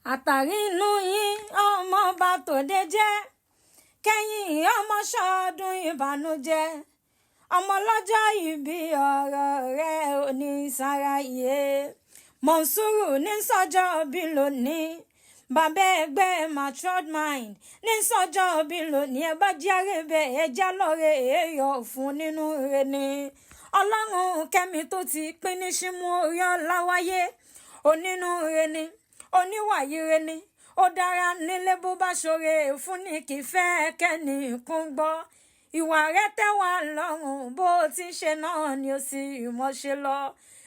àtàrí inú yín ọmọ bá tòde jẹ́ kẹ́yìn ọmọ ṣọdún ìbànújẹ́ ọmọ lọ́jọ́ ìbí ọ̀rọ̀ rẹ̀ ò ní sáráyé Monsuru ní sọ́jọ́ bí lónìí bàbá ẹgbẹ́ matured mind ní sọ́jọ́ bí lónìí ẹ bá járe bẹ́ẹ̀ ẹ já lọ́rẹ̀ èèyàn fún nínú rẹ̀ ni ọlọ́run kẹ́mi tó ti pín ní símú orí ọ̀la wáyé onínúure ni oníwàyíre ni ó dára nílé bó bá ṣoore fún ní kì í fẹ́ kẹ́ni kún gbọ́ ìwà rẹ̀ tẹ́ wa lọ́rùn bó ti ṣe náà ni ó sì mọ̀ ṣe lọ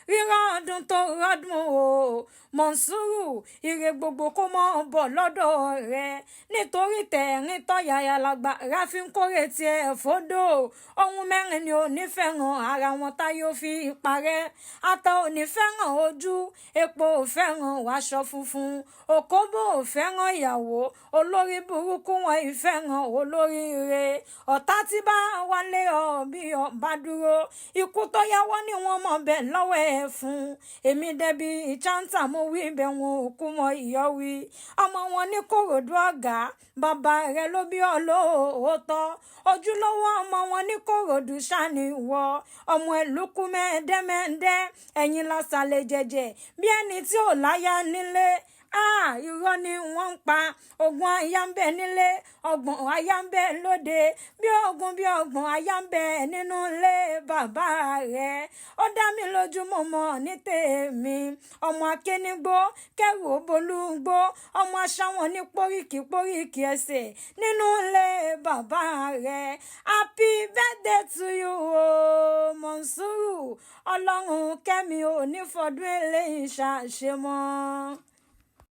ríran ọdún tó rọdún o Monsuru ire gbogbo kó mọ́ bọ̀ lọ́dọ̀ rẹ̀ nítorí tẹ̀rín tọ́yàyà lágbà ráfin kórè tiẹ̀ fódò ohun mẹ́rin ni ò ní fẹ́ràn ara wọn tá yóò fi parẹ́ ata ò ní fẹ́ràn ojú epo ò fẹ́ràn wàṣọ funfun òkóbó ò fẹ́ràn ìyàwó olórí burúkú wọn ìfẹ́ràn olóríire ọ̀tá tí bá wálé ọ bí ọba dúró ikú tó yáwọ́ ni wọ́n mọ̀ bẹ́ẹ̀ lọ́wọ́ ẹ̀ fún èmi dẹ́bi ìchántà mo wí bẹ́ẹ̀ wọn ò kú mọ ìyọ́wí ọmọ wọn ní Kòròdú ọ̀gá bàbá rẹ̀ ló bí ọlọ́ọ̀tọ́ ojúlówó ọmọ wọn ní Kòròdú ṣáni wọ ọmọ ẹ̀lúkú mẹ́ẹ̀ẹ́dẹ́mẹ́ẹ́dẹ́ ẹ̀yìn lásàlẹ̀ jẹ̀jẹ̀ bí ẹni tí ò láyà nílé irọ́ ni wọ́n ń pa ogun aya ń bẹ nílé ọgbọ̀n aya ń bẹ lóde bí ọgbọ̀n aya ń bẹ nínú ilé bàbá rẹ̀ ó dá mi lójú mo mọ̀ ní tèmi ọmọ akénígbó kẹrù òbolúgbó ọmọ aṣáwọn ní póríkì ẹsẹ̀ nínú ilé bàbá rẹ̀ happy birthday to you o Monsuru ọlọ́run kẹ́mi ò ní fọdún eléyìí ṣàṣemọ́.